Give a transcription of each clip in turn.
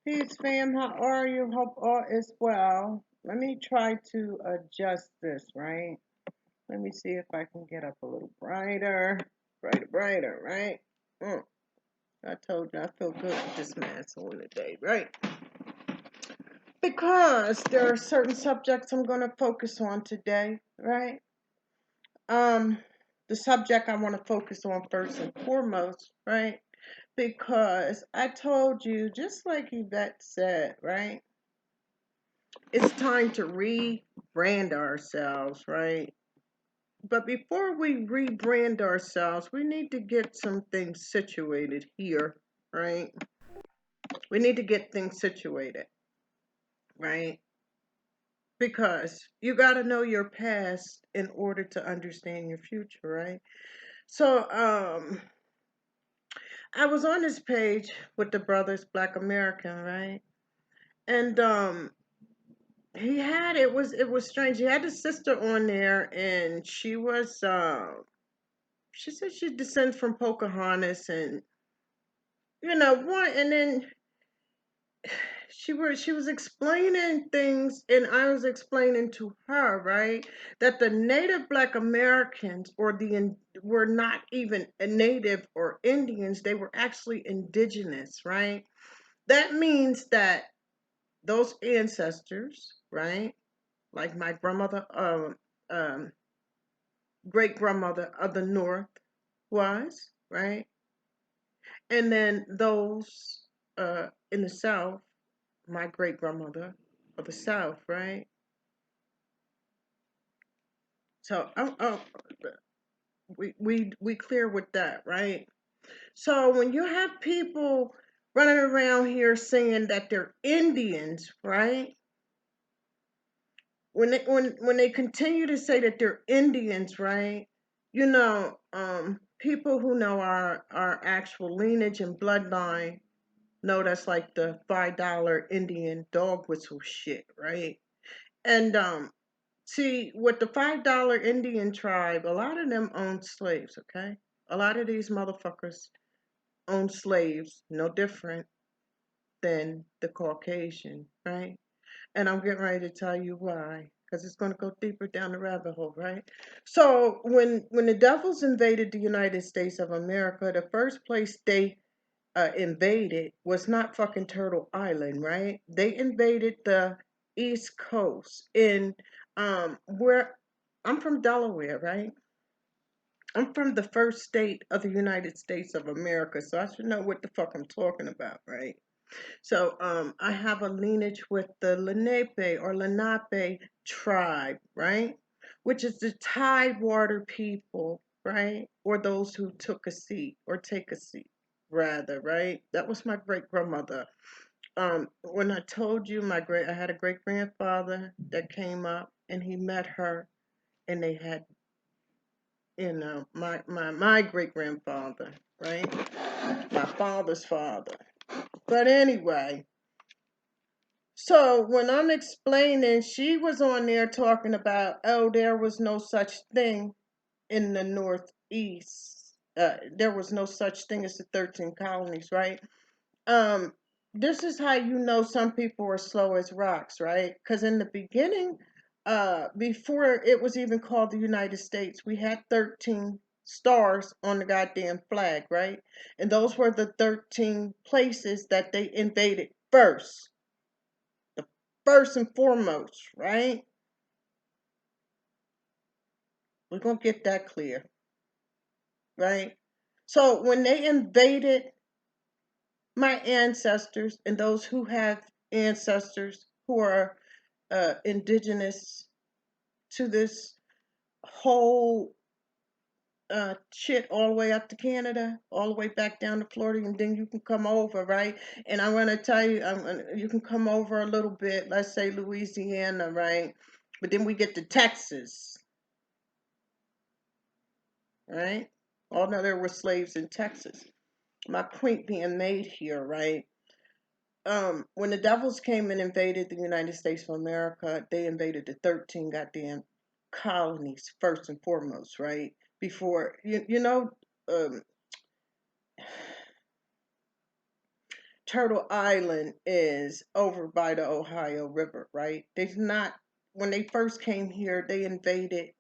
Peace, fam. How are you? Hope all is well. Let me try to adjust this, right? Let me see if I can get up a little brighter. Brighter, right? Mm. I told you I feel good with this mask on today, right? Because there are certain subjects I'm going to focus on today, right? Um, the subject I want to focus on first and foremost, right? Because I told you, just like Yvette said, right? It's time to rebrand ourselves, right? But before we rebrand ourselves, we need to get some things situated here, right? We need to get things situated, right? Because you got to know your past in order to understand your future, right? So, I was on this page with the brothers Black American, right? And it was strange. He had his sister on there, and she said she descends from Pocahontas, and one, and then she was explaining things, and I was explaining to her, right, that the Native Black Americans were not even a Native or Indians; they were actually Indigenous, right? That means that those ancestors, right, like my grandmother, great grandmother of the North was, right? And then those in the South, my great grandmother of the South, right? So we clear with that, right? So when you have people running around here saying that they're Indians, right? When they continue to say that they're Indians, right? People who know our actual lineage and bloodline know that's like the $5 Indian dog whistle shit, right? And see, with the $5 Indian tribe, a lot of them own slaves, okay? A lot of these motherfuckers own slaves, no different than the Caucasian, right? And I'm getting ready to tell you why, because it's going to go deeper down the rabbit hole, right? So when the devils invaded the United States of America, the first place they invaded was not fucking Turtle Island, right? They invaded the East Coast in where I'm from Delaware, right? I'm from the first state of the United States of America, so I should know what the fuck I'm talking about, right? So I have a lineage with the Lenape or Lenape tribe, right? Which is the Tidewater people, right? Or those who took a seat or take a seat, rather, right? That was my great grandmother. When I told you I had a great grandfather that came up and he met her, and they had, my great grandfather, right? My father's father. But anyway, so when I'm explaining, she was on there talking about, oh, there was no such thing in the Northeast. There was no such thing as the 13 colonies, right? Um, this is how you know some people are slow as rocks, right? Because in the beginning, before it was even called the United States, we had 13 stars on the goddamn flag, right? And those were the 13 places that they invaded first, the first and foremost, right? We're going to get that clear, right? So when they invaded my ancestors and those who have ancestors who are indigenous to this whole shit all the way up to Canada, all the way back down to Florida, and then you can come over, right? And I'm gonna tell you, you can come over a little bit, let's say Louisiana, right? But then we get to Texas, right? Oh no, there were slaves in Texas. My point being made here, right? When the devils came and invaded the United States of America, they invaded the 13 goddamn colonies first and foremost, right? Before um, Turtle Island is over by the Ohio River, right? They've not, when they first came here, they invaded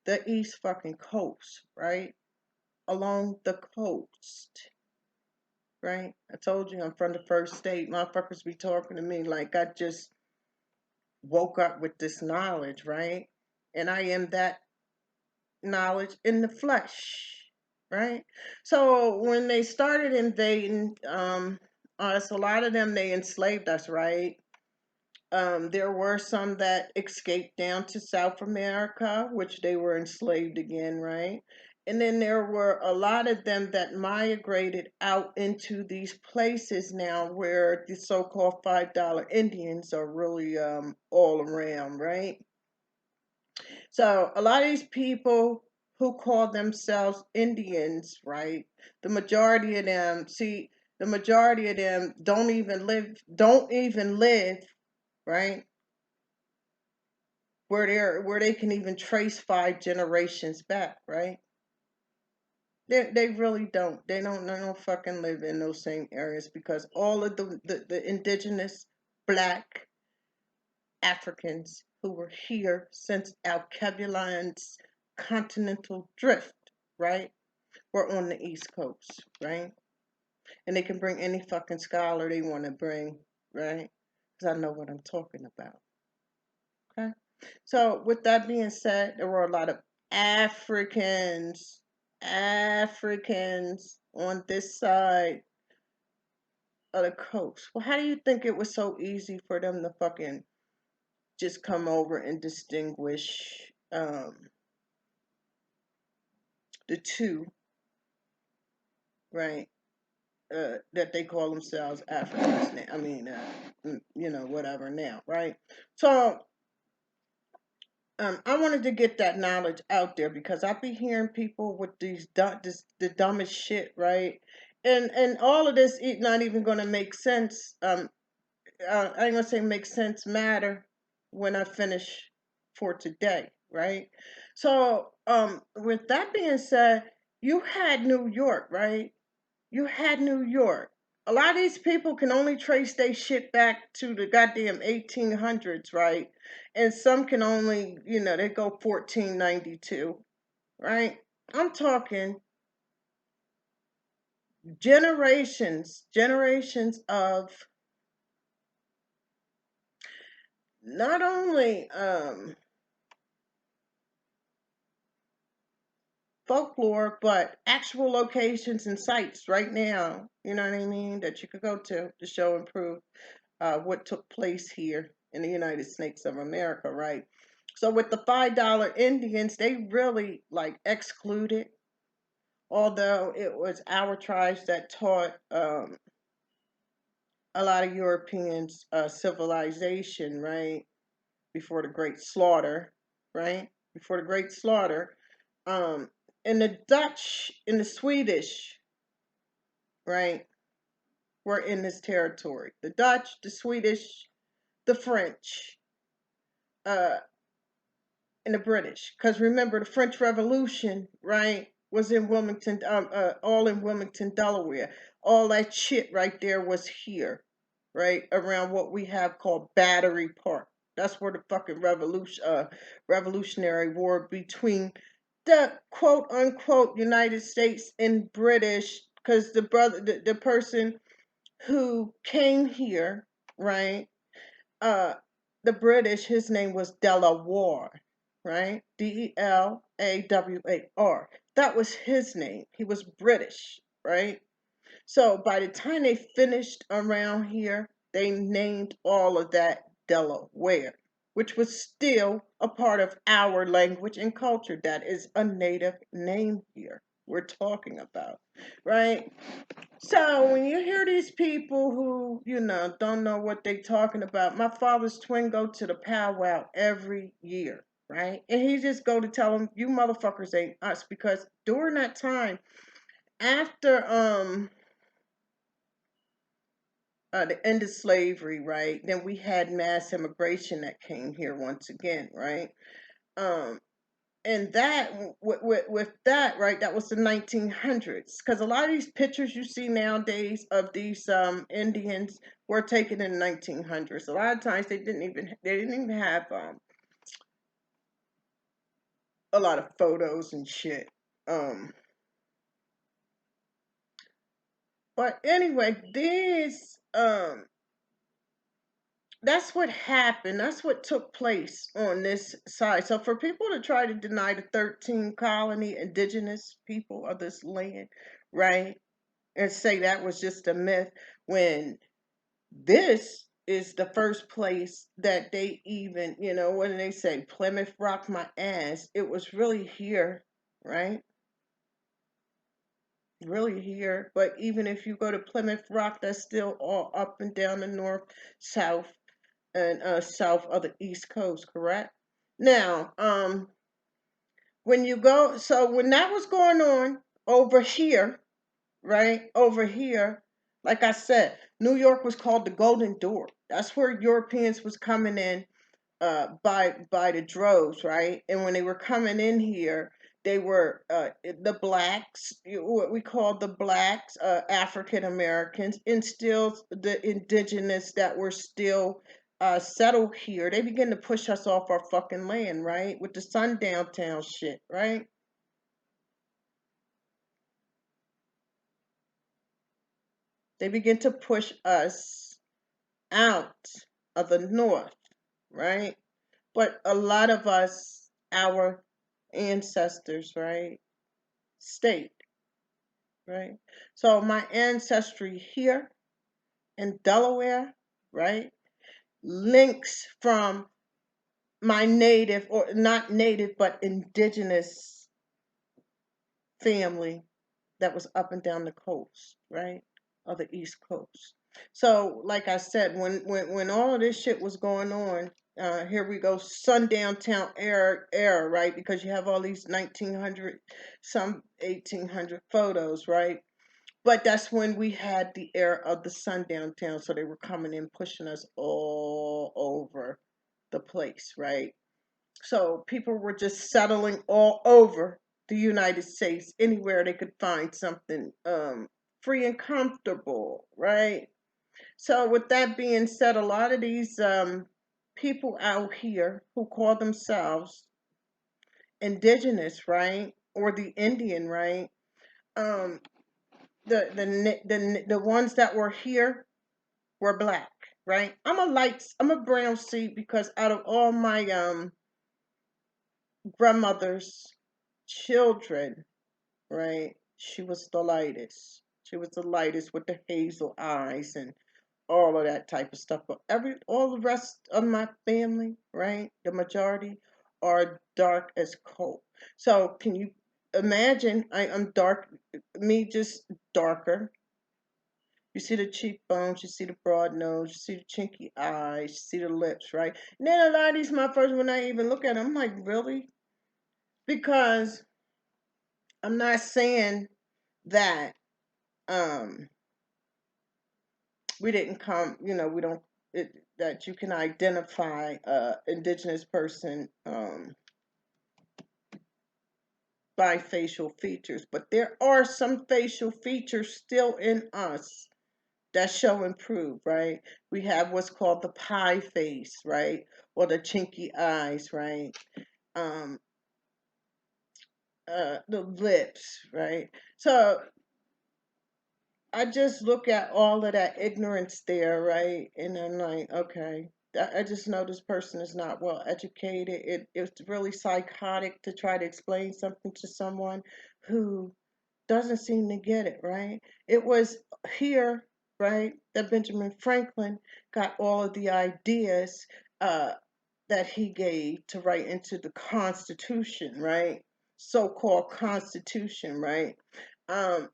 the east fucking coast, right? Along the coast, right? I told you I'm from the first state. Motherfuckers be talking to me like I just woke up with this knowledge, right? And I am that knowledge in the flesh, right? So when they started invading us, a lot of them they enslaved us, right? There were some that escaped down to South America, which they were enslaved again, right? And then there were a lot of them that migrated out into these places now where the so-called $5 Indians are really all around, right? So a lot of these people who call themselves Indians, right? The majority of them, see, the majority of them don't even live, right? Where they can even trace 5 generations back, right? They really don't. They don't fucking live in those same areas because all of the indigenous black Africans who were here since Alkebulan's continental drift, right? Were on the East Coast, right? And they can bring any fucking scholar they want to bring, right? Because I know what I'm talking about. Okay. So with that being said, there were a lot of Africans, Africans on this side of the coast. Well, how do you think it was so easy for them to fucking just come over and distinguish the two, right? That they call themselves Africans now. I mean, whatever now, right? So I wanted to get that knowledge out there because I be hearing people with the dumbest shit, right? And all of this not even gonna make sense. I ain't gonna say make sense matter when I finish for today, right? So with that being said, you had New York, right? You had New York. A lot of these people can only trace their shit back to the goddamn 1800s, right? And some can only, they go 1492, right? I'm talking generations of not only folklore, but actual locations and sites right now, you know what I mean, that you could go to show and prove what took place here in the United States of America, right? So with the $5 Indians, they really like excluded, although it was our tribes that taught a lot of Europeans civilization, right? Before the Great Slaughter, right? Before the Great Slaughter. Um, and the Dutch and the Swedish, right, were in this territory. The Dutch, the Swedish, the French, uh, and the British. Because remember, the French Revolution, right, was in Wilmington, all in Wilmington, Delaware. All that shit right there was here, right, around what we have called Battery Park. That's where the fucking Revolutionary War between the quote unquote United States and British, because the person who came here, right, uh, the British, his name was Delaware, right? Delawar. That was his name. He was British, right? So by the time they finished around here, they named all of that Delaware, which was still a part of our language and culture. That is a native name here we're talking about, right? So when you hear these people who, don't know what they talking about, my father's twin go to the powwow every year, right? And he just go to tell them, you motherfuckers ain't us, because during that time, after the end of slavery, right? Then we had mass immigration that came here once again, right? Um, and that with that, right, that was the 1900s, because a lot of these pictures you see nowadays of these Indians were taken in the 1900s. A lot of times they didn't even have a lot of photos and shit. um but anyway, these that's what happened. That's what took place on this side. So for people to try to deny the 13 colony indigenous people of this land, right, and say that was just a myth, when this is the first place that they even, what do they say? Plymouth rocked my ass. It was really here, right? Really here. But even if you go to Plymouth Rock, that's still all up and down the north, south, and south of the East Coast, correct? Now, when you go, so when that was going on over here, right? Over here, like I said, New York was called the Golden Door. That's where Europeans was coming in by the droves, right? And when they were coming in here, they were the blacks, what we call the blacks, African Americans, and still the indigenous that were still settled here. They began to push us off our fucking land, right? With the sundown town shit, right? They begin to push us out of the north, right? But a lot of us, our ancestors, right, stayed, right? So my ancestry here in Delaware, right, links from my native, or not native, but indigenous family that was up and down the coast, right, of the East Coast. So, like I said, when all of this shit was going on, here we go, sundown town era, right? Because you have all these 1900, some 1800 photos, right? But that's when we had the era of the sundown town, so they were coming in, pushing us all over the place, right? So people were just settling all over the United States, anywhere they could find something free and comfortable, right? So with that being said, a lot of these people out here who call themselves indigenous, right, or the Indian, right? Um, the ones that were here were black, right? I'm a brown seed, because out of all my grandmother's children, right? She was the lightest. She was the lightest with the hazel eyes and all of that type of stuff. But all the rest of my family, right? The majority are dark as coal. So can you imagine? I'm dark, me just darker. You see the cheekbones, you see the broad nose, you see the chinky eyes, you see the lips, right? And then a lot of these motherfuckers, when I even look at them, I'm like, really? Because I'm not saying that um we didn't come, we don't that you can identify indigenous person by facial features, but there are some facial features still in us that show improve, right? We have what's called the pie face, right? Or the chinky eyes, right? Um the lips, right? So I just look at all of that ignorance there, right? And I'm like, okay, I just know this person is not well educated. It's really psychotic to try to explain something to someone who doesn't seem to get it, right? It was here, right, that Benjamin Franklin got all of the ideas uh, that he gave to write into the Constitution, right? So-called Constitution, right? Um,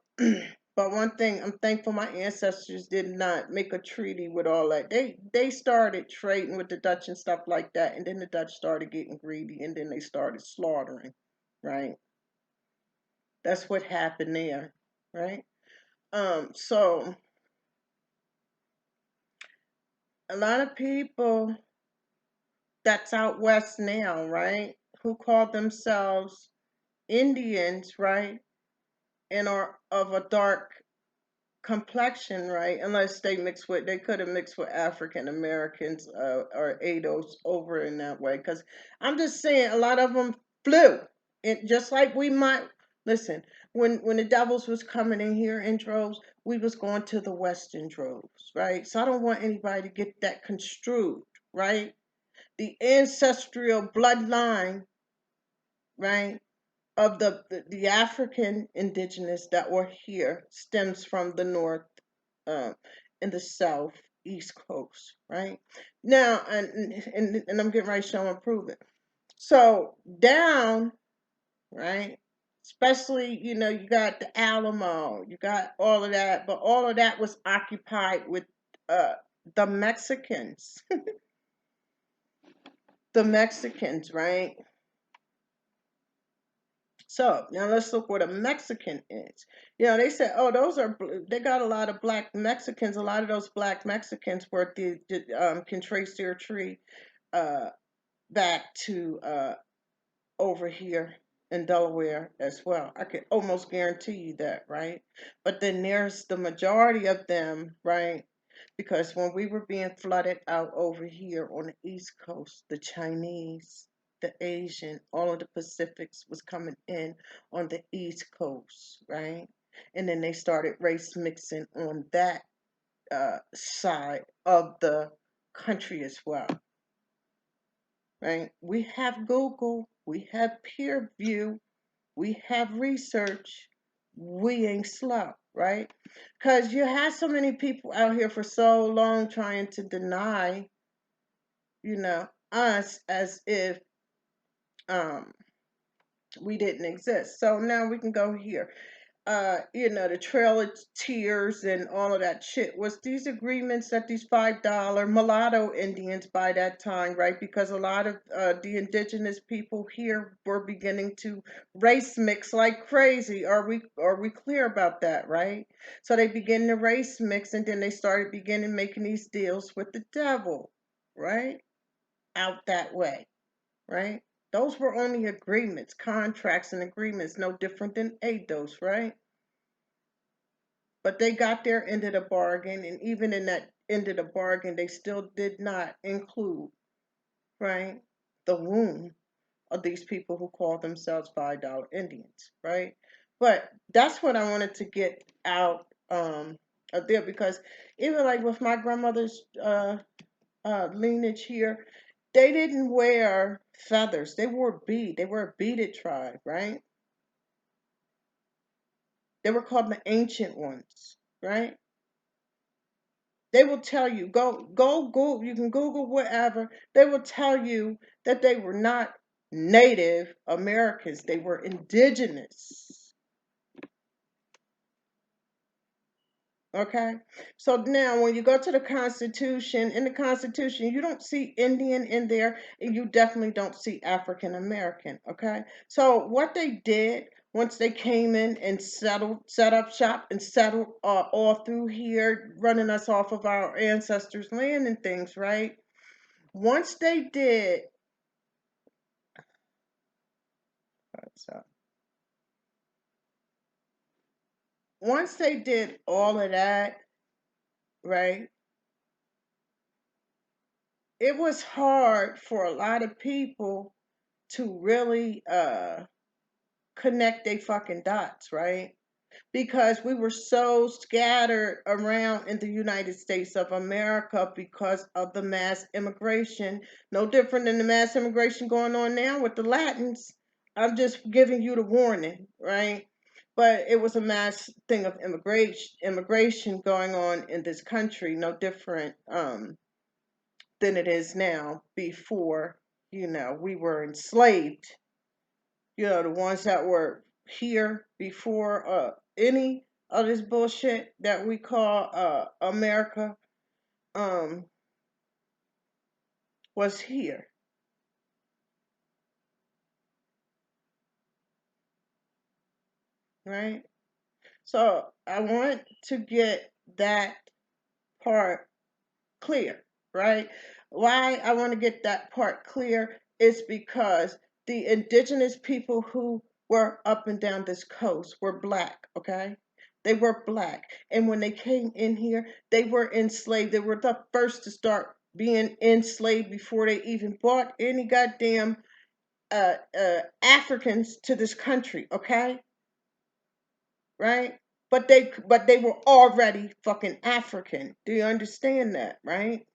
but one thing, I'm thankful my ancestors did not make a treaty with all that. They started trading with the Dutch and stuff like that, and then the Dutch started getting greedy, and then they started slaughtering, right? That's what happened there, right? So a lot of people that's out west now, right? who called themselves Indians, right, and are of a dark complexion, right? Unless they could have mixed with African Americans or ADOS over in that way. Because I'm just saying, a lot of them flew. It just like we might listen when the devils was coming in here in droves, we was going to the western droves, right? So I don't want anybody to get that construed, right? The ancestral bloodline, right, of the African indigenous that were here stems from the north, um, in the south, east coast, right? Now, and I'm getting ready to show and prove it. So down, right? Especially, you got the Alamo, you got all of that, but all of that was occupied with uh, the Mexicans, the Mexicans, right? So now let's look what a Mexican is. They said, oh, they got a lot of black Mexicans. A lot of those black Mexicans can trace their tree uh, back to over here in Delaware as well. I can almost guarantee you that, right? But then there's the majority of them, right? Because when we were being flooded out over here on the East Coast, the Chinese, the Asian, all of the Pacifics was coming in on the East Coast, right? And then they started race mixing on that side of the country as well, right? We have Google, we have peer view, we have research. We ain't slow, right? Because you had so many people out here for so long trying to deny, us as if um, we didn't exist. So now we can go here. The Trail of Tears and all of that shit was these agreements that these $5 mulatto Indians by that time, right? Because a lot of the indigenous people here were beginning to race mix like crazy. Are we clear about that, right? So they begin to race mix, and then they started beginning making these deals with the devil, right? Out that way, right? Those were only agreements, contracts, and agreements, no different than ADOS, right? But they got their end of the bargain, and even in that end of the bargain, they still did not include, right, the womb of these people who call themselves $5 Indians, right? But that's what I wanted to get out of there, because even like with my grandmother's lineage here, they didn't wear feathers. They wore bead. They were a beaded tribe, right? They were called the ancient ones, right? They will tell you, go, you can Google whatever. They will tell you that they were not Native Americans, they were indigenous. Okay? So now when you go to the Constitution, in the Constitution, you don't see Indian in there, and you definitely don't see African American. Okay? So what they did once they came in and set up shop and settled all through here, running us off of our ancestors' land and things, right? Once they did, so once they did all of that, right? It was hard for a lot of people to really connect they fucking dots, right? Because we were so scattered around in the United States of America because of the mass immigration. No different than the mass immigration going on now with the Latins. I'm just giving you the warning, right? But it was a mass thing of immigration going on in this country, no different than it is now before, we were enslaved. The ones that were here before any of this bullshit that we call America um, was here, right? So I want to get that part clear, right? Why I want to get that part clear is because the indigenous people who were up and down this coast were black, okay? They were black. And when they came in here, they were enslaved. They were the first to start being enslaved before they even brought any goddamn Africans to this country, okay? Right? But they were already fucking African. Do you understand that, right?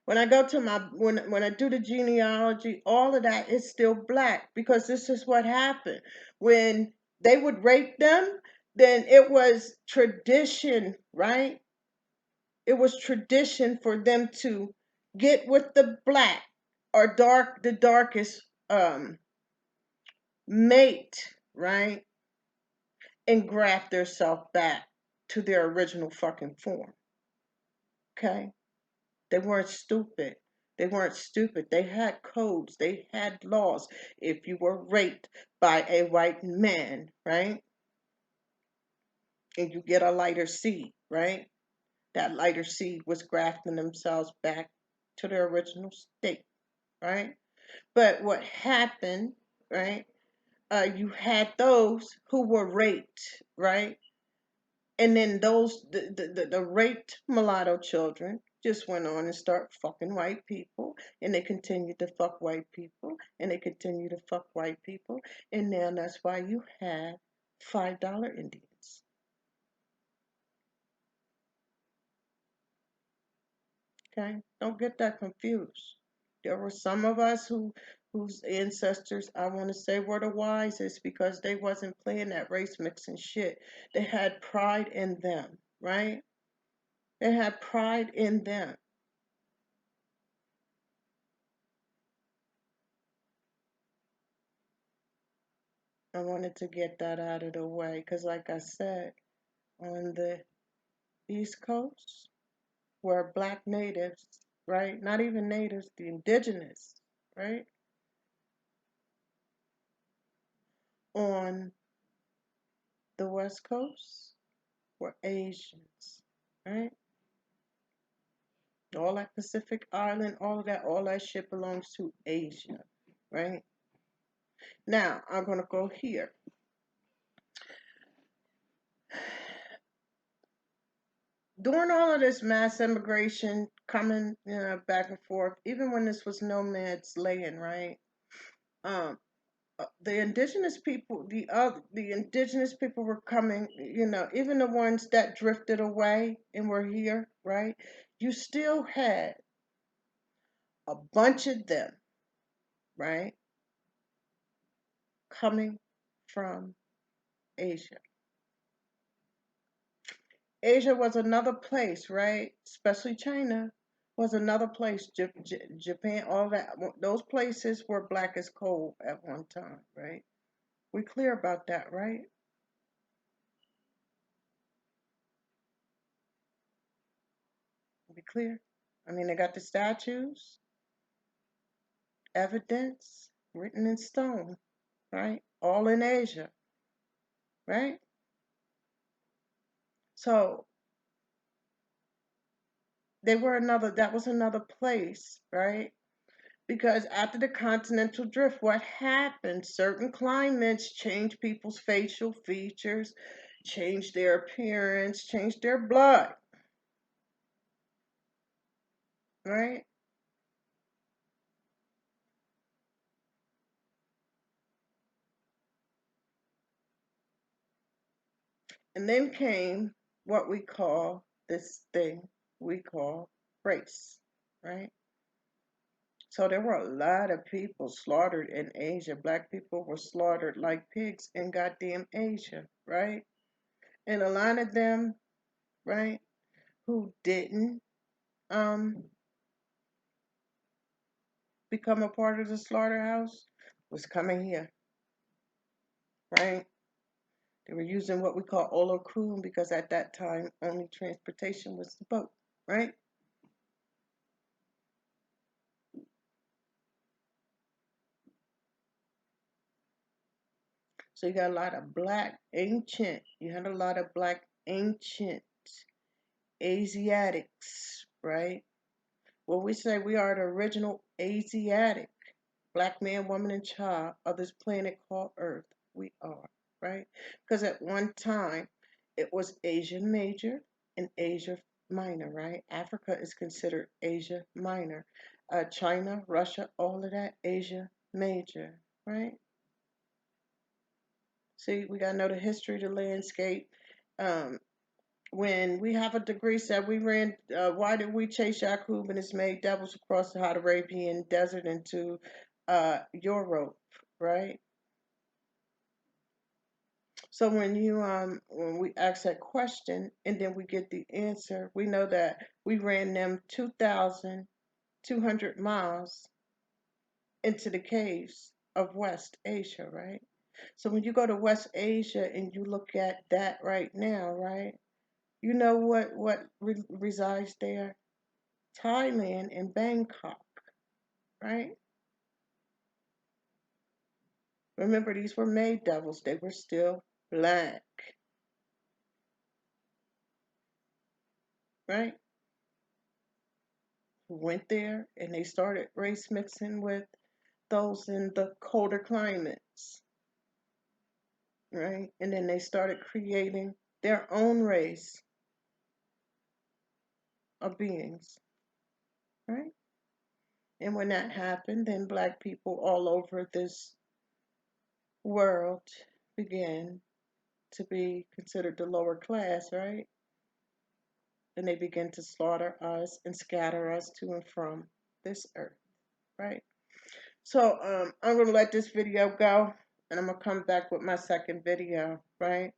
When I go to my when I do the genealogy, all of that is still black because this is what happened. When they would rape them, then it was tradition, right? It was tradition for them to get with the black or the darkest mate, right? And graft themselves back to their original fucking form. Okay? They weren't stupid. They weren't stupid. They had codes. They had laws. If you were raped by a white man, right? And you get a lighter seed, right? That lighter seed was grafting themselves back to their original state, right? But what happened, right? You had those who were raped, right? And then the raped mulatto children just went on and start fucking white people, and they continued to fuck white people, and they continue to fuck white people, and now that's why you have $5 Indians. Okay, don't get that confused. There were some of us whose ancestors, I want to say, were the wisest because they wasn't playing that race mixing shit. They had pride in them, right? They had pride in them. I wanted to get that out of the way because, like I said, on the East Coast, where black natives, right? Not even natives, the indigenous, right? On the West Coast were Asians, right? All that Pacific Island, all that shit belongs to Asia, right? Now, I'm going to go here. During all of this mass immigration coming, back and forth, even when this was nomads laying, right? Um, the indigenous people, the indigenous people were coming, even the ones that drifted away and were here, right? You still had a bunch of them, right, coming from Asia. Asia was another place, right? Especially China was another place. Japan, all that, those places were black as coal at one time, right? We clear about that, right? We clear. I mean, they got the statues, evidence written in stone, right? All in Asia, right? So that was another place, right? Because after the continental drift, what happened? Certain climates changed people's facial features, changed their appearance, changed their blood, right? And then came what we call this thing we call race, right? So there were a lot of people slaughtered in Asia. Black people were slaughtered like pigs in goddamn Asia, right? And a lot of them, right, who didn't um become a part of the slaughterhouse was coming here, right? They were using what we call olokun because at that time only transportation was the boat, right? So you got a lot of black ancient. You had a lot of black ancient Asiatics, right? Well, we say we are the original Asiatic, black man, woman, and child of this planet called Earth. We are, right? Because at one time it was Asia Major and Asia Minor, right? Africa is considered Asia Minor. China, Russia, all of that, Asia Major, right? See, we got to know the history, the landscape. Um, when we have a degree set, we ran, why did we chase Yaqub and his maid devils across the hot Arabian desert into Europe, right? So when we ask that question and then we get the answer, we know that we ran them 2,200 miles into the caves of West Asia, right? So when you go to West Asia and you look at that right now, right? You know what resides there? Thailand and Bangkok, right? Remember, these were maid devils. They were still black, right? Who went there and they started race mixing with those in the colder climates, right? And then they started creating their own race of beings, right? And when that happened, then black people all over this world began to be considered the lower class, right? And they began to slaughter us and scatter us to and from this earth, right? So I'm gonna let this video go, and I'm gonna come back with my second video, right?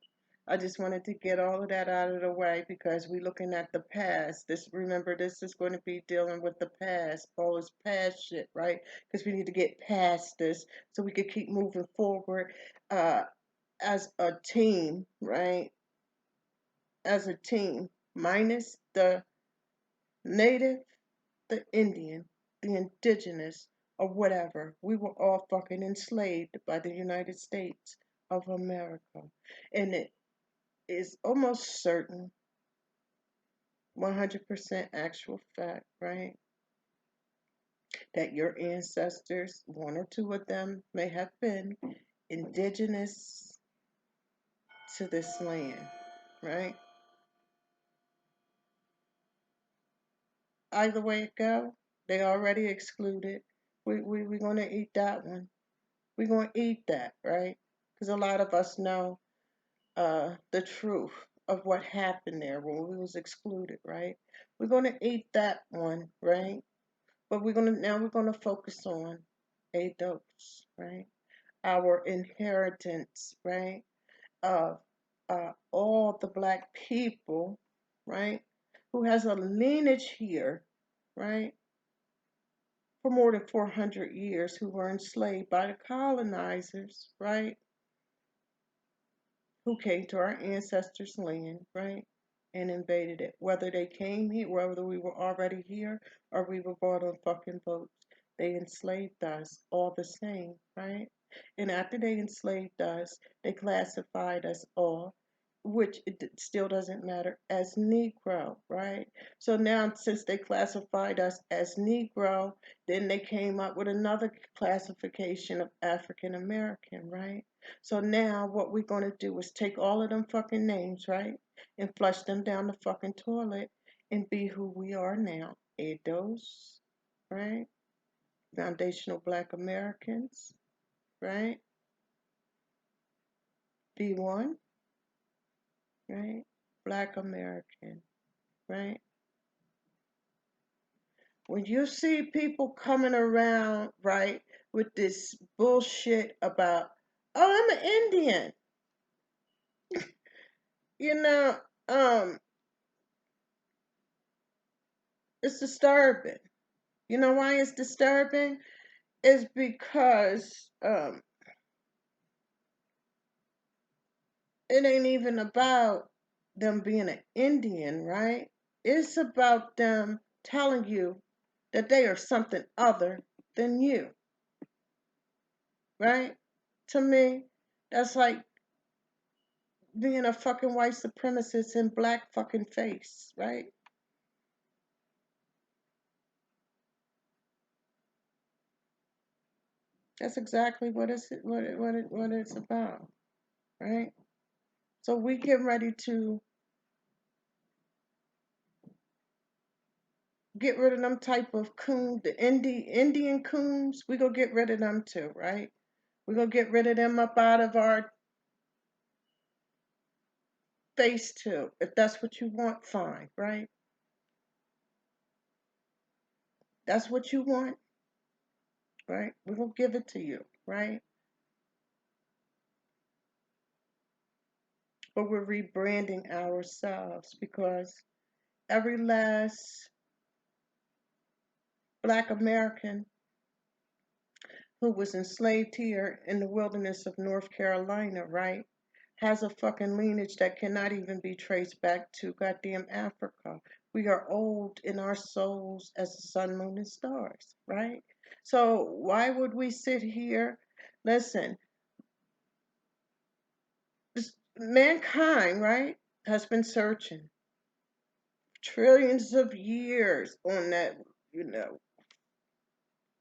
I just wanted to get all of that out of the way because we're looking at the past. Remember, this is going to be dealing with the past, all this past shit, right? Because we need to get past this so we can keep moving forward uh, as a team, right? As a team, minus the native, the Indian, the Indigenous, or whatever. We were all fucking enslaved by the United States of America. And it is almost certain, 100% actual fact, right? That your ancestors, one or two of them, may have been indigenous to this land, right? Either way it go, they already excluded. We're going to eat that one. We're going to eat that, right? Because a lot of us know the truth of what happened there when we was excluded, right? We're going to eat that one, right? But we're going to focus on a dose, right? Our inheritance, right? Of all the black people, right? Who has a lineage here, right? For more than 400 years, who were enslaved by the colonizers, right? Who came to our ancestors' land, right? And invaded it. Whether they came here, whether we were already here, or we were brought on fucking boats, they enslaved us all the same, right? And after they enslaved us, they classified us all, which it still doesn't matter, as Negro, right? So now, since they classified us as Negro, then they came up with another classification of African American, right? So now what we're going to do is take all of them fucking names, right? And flush them down the fucking toilet and be who we are now. Edos, right? Foundational Black Americans, right? B1, right? Black American, right? When you see people coming around, right, with this bullshit about, oh, I'm an Indian, you know, it's disturbing. You know why it's disturbing? It's because it ain't even about them being an Indian, right? It's about them telling you that they are something other than you, right? To me, that's like being a fucking white supremacist in black fucking face, right? That's exactly what it's about, right? So we get ready to get rid of them type of coon, the Indian coons. We gonna get rid of them too, right? We gonna get rid of them up out of our face too. If that's what you want, fine, right? That's what you want, right? We gonna give it to you, right? But we're rebranding ourselves because every last Black American who was enslaved here in the wilderness of North Carolina, right, has a fucking lineage that cannot even be traced back to goddamn Africa. We are old in our souls as the sun, moon, and stars, right? So why would we sit here? Listen, mankind, right, has been searching trillions of years on that, you know,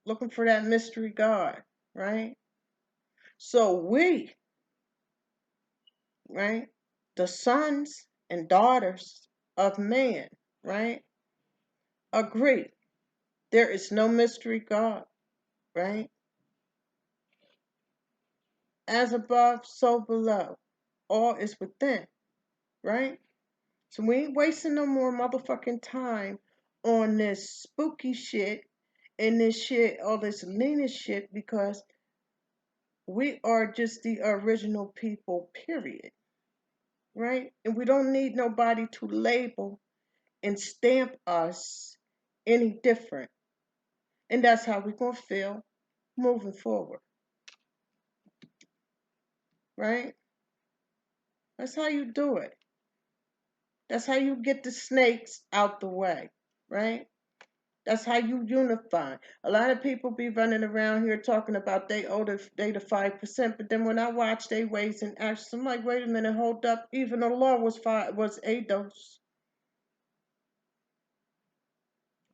looking for that mystery God, right? So we, right, the sons and daughters of man, right, agree there is no mystery God, right? As above, so below. All is within, right? So we ain't wasting no more motherfucking time on this spooky shit and this shit, all this leaning shit, because we are just the original people, period, right? And we don't need nobody to label and stamp us any different. And that's how we're going to feel moving forward, right? That's how you do it. That's how you get the snakes out the way, right? That's how you unify. A lot of people be running around here talking about they the 5%, but then when I watch their ways and actions, I'm like, wait a minute, hold up. Even the law was ADOS.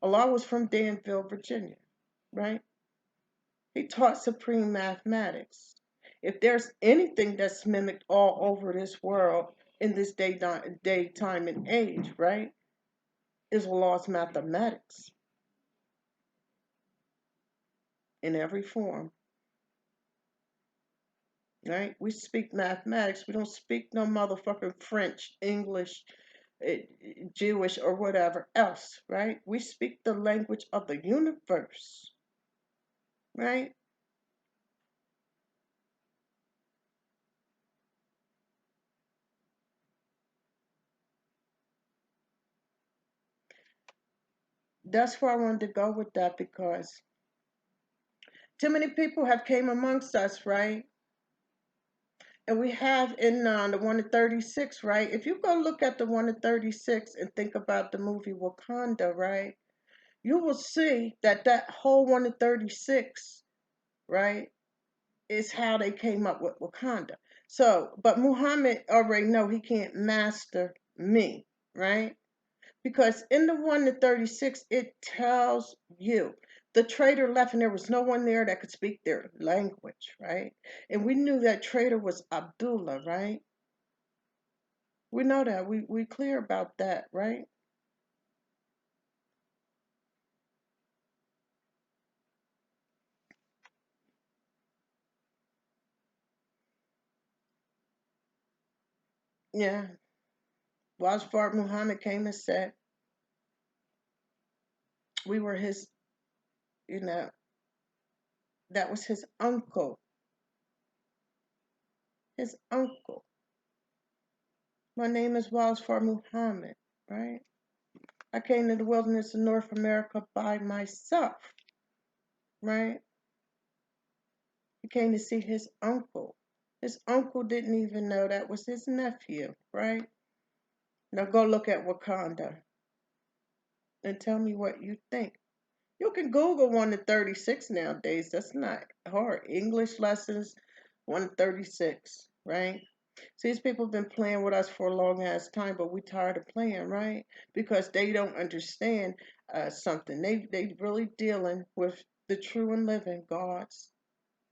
Allah was from Danville, Virginia, right? He taught supreme mathematics. If there's anything that's mimicked all over this world in this day, time, and age, right, is Allah's mathematics in every form, right? We speak mathematics. We don't speak no motherfucking French, English, eh, Jewish, or whatever else, right? We speak the language of the universe, right? That's where I wanted to go with that because too many people have came amongst us, right? And we have in the 1 to 36, right? If you go look at the 1 to 36 and think about the movie Wakanda, right? You will see that that whole 1 to 36, right, is how they came up with Wakanda. So, but Muhammad already know he can't master me, right? Because in the 1 to 36, it tells you the traitor left and there was no one there that could speak their language, right? And we knew that traitor was Abdullah, right? We know that. We clear about that, right? Yeah. Wajfar Muhammad came and said we were his, you know, that was his uncle. His uncle. My name is Wajfar Muhammad, right? I came to the wilderness of North America by myself, right? He came to see his uncle. His uncle didn't even know that was his nephew, right? Now go look at Wakanda and tell me what you think. You can Google 1 to 36 nowadays. That's not hard. English lessons, 1 to 36, right? See, these people have been playing with us for a long ass time, but we tired of playing, right? Because they don't understand something. They really dealing with the true and living gods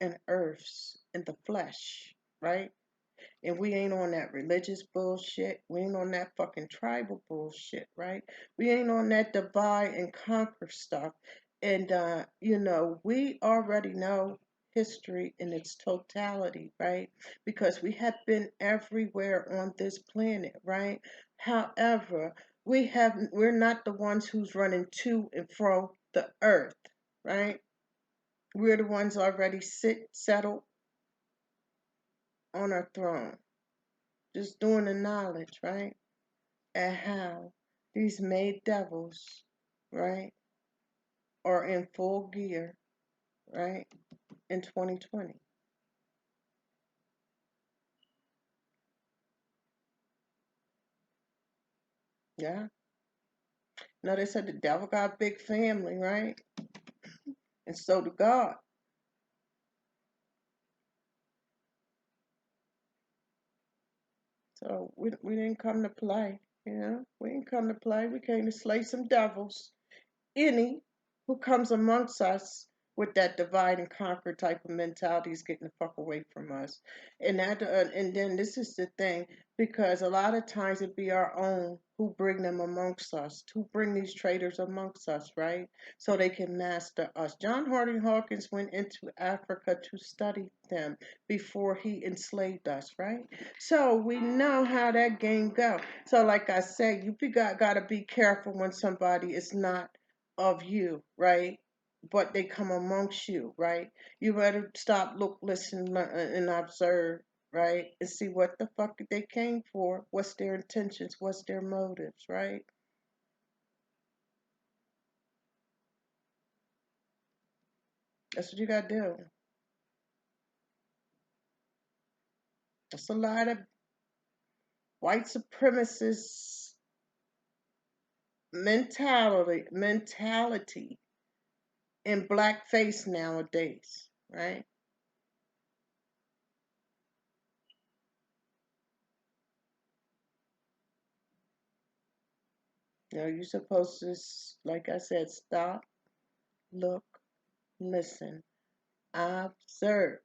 and earths and the flesh, right? And we ain't on that religious bullshit. We ain't on that fucking tribal bullshit, right? We ain't on that divide and conquer stuff. And, we already know history in its totality, right? Because we have been everywhere on this planet, right? However, we're not the ones who's running to and fro the earth, right? We're the ones already settled on our throne, just doing the knowledge, right? And how these made devils, right, are in full gear, right, in 2020. Yeah. Now they said the devil got a big family, right? And so do God. So we didn't come to play, We didn't come to play. We came to slay some devils. Any who comes amongst us with that divide and conquer type of mentality is getting the fuck away from us. And then this is the thing, because a lot of times it be our own who bring them amongst us, who bring these traitors amongst us, right? So they can master us. John Harding Hawkins went into Africa to study them before he enslaved us, right? So we know how that game go. So like I said, gotta be careful when somebody is not of you, right? But they come amongst you, right? You better stop, look, listen, learn, and observe, right? And see what the fuck they came for. What's their intentions? What's their motives, right? That's what you gotta do. That's a lot of white supremacist mentality in blackface nowadays, right? You're supposed to, like I said, stop, look, listen, observe.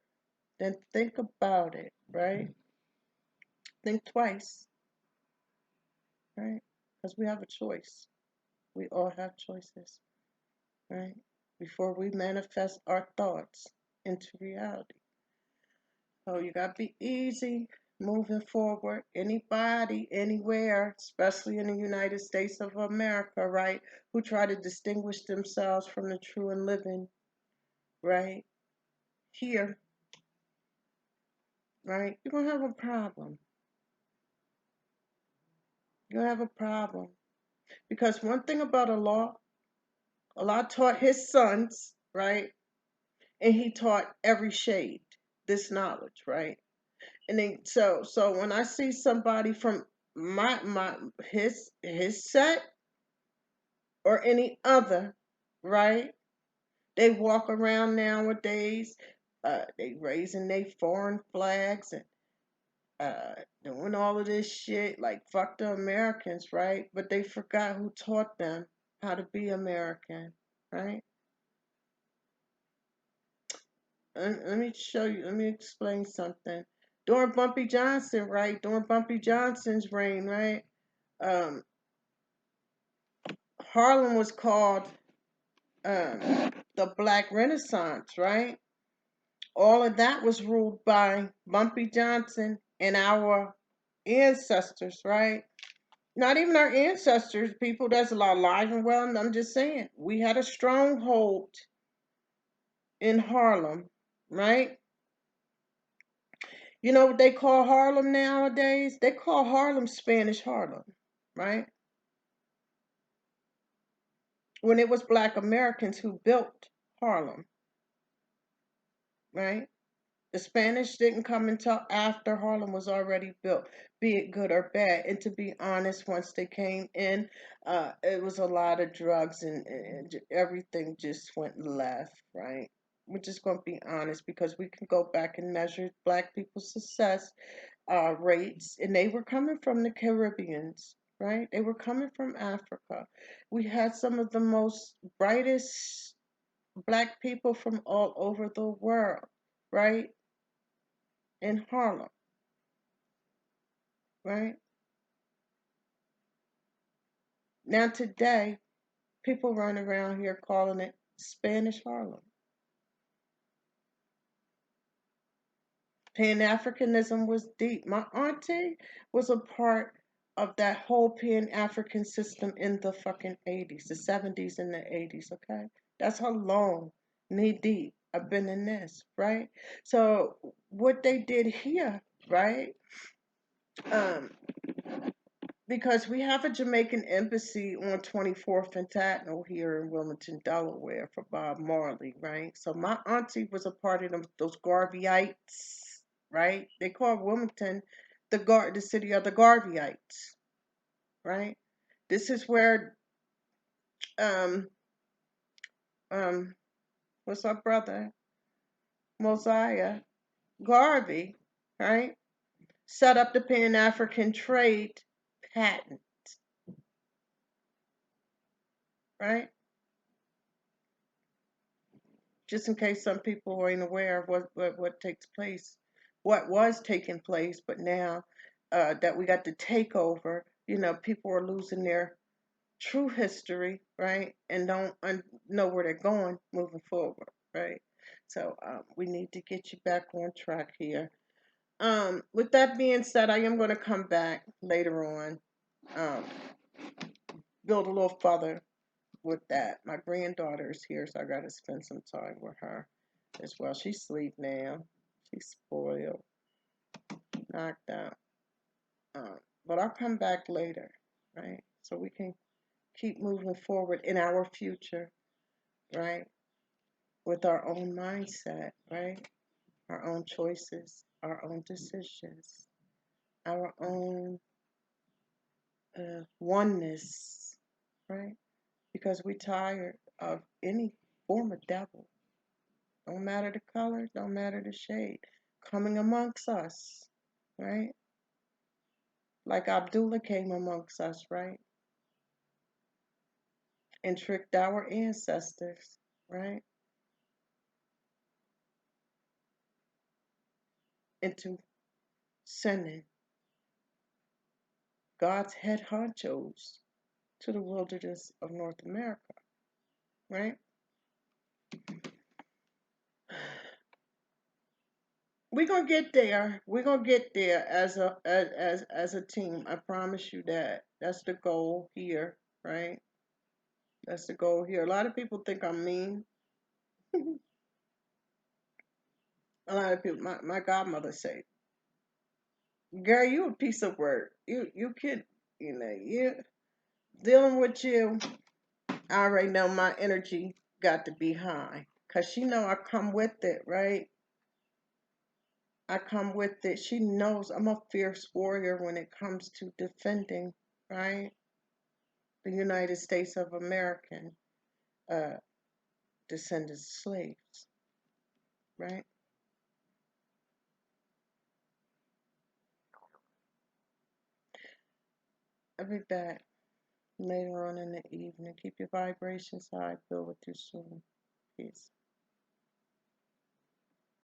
Then think about it, right? Think twice, right? Because we have a choice. We all have choices, right? Before we manifest our thoughts into reality. So you got to be easy moving forward. Anybody, anywhere, especially in the United States of America, right, who try to distinguish themselves from the true and living, right, here, right, you're going to have a problem. You're going to have a problem. Because one thing about Allah taught his sons, right? And he taught every shade this knowledge, right? And then so when I see somebody from my his set or any other, right? They walk around nowadays, they raising their foreign flags and doing all of this shit like fuck the Americans, right? But they forgot who taught them how to be American, right? Let me show you. Let me explain something. During Bumpy Johnson, right? During Bumpy Johnson's reign, right? Um, Harlem was called the Black Renaissance, right? All of that was ruled by Bumpy Johnson and our ancestors, right? Not even our ancestors, people that's alive and well. And I'm just saying, we had a stronghold in Harlem, right? You know what they call Harlem nowadays? They call Harlem Spanish Harlem, right? When it was Black Americans who built Harlem, right? The Spanish didn't come until after Harlem was already built, be it good or bad. And to be honest, once they came in, it was a lot of drugs and everything just went left, right? We're just going to be honest because we can go back and measure Black people's success rates, and they were coming from the Caribbeans, right? They were coming from Africa. We had some of the most brightest Black people from all over the world, right? In Harlem, right? Now today, people run around here calling it Spanish Harlem. Pan Africanism was deep. My auntie was a part of that whole Pan African system in the fucking 80s, the 70s and the 80s, okay? That's how long, knee deep, I've been in this, right? So, what they did here, right? Um, because we have a Jamaican embassy on 24th and Tatnall here in Wilmington, Delaware for Bob Marley, right? So my auntie was a part of those Garveyites, right? They call Wilmington the city of the Garveyites, right? This is where um um what's our brother Mosiah Garvey, right? Set up the Pan African trade patent, right? Just in case some people ain't aware of what takes place, what was taking place, but now that we got the takeover, people are losing their true history, right, and don't know where they're going moving forward, right. So we need to get you back on track here. With that being said, I am going to come back later on, um, build a little further with that. My granddaughter is here, so I got to spend some time with her as well. She's asleep now. She's spoiled, knocked out. But I'll come back later, right? So we can keep moving forward in our future, right? With our own mindset, right? Our own choices, our own decisions, our own oneness, right? Because we're tired of any form of devil. Don't matter the color, don't matter the shade, coming amongst us, right? Like Abdullah came amongst us, right? And tricked our ancestors, right? Into sending God's head honchos to the wilderness of North America, right? We're gonna get there. We're gonna get there as a team. I promise you that. That's the goal here, right? That's the goal here. A lot of people think I'm mean. A lot of people. My godmother say, "Girl, you a piece of work. You kid. You dealing with you. I already know my energy got to be high, cause she know I come with it, right? I come with it. She knows I'm a fierce warrior when it comes to defending, right? The United States of American uh, descendants of slaves, right? I'll be back later on in the evening. Keep your vibrations high. Feel with you soon. Peace.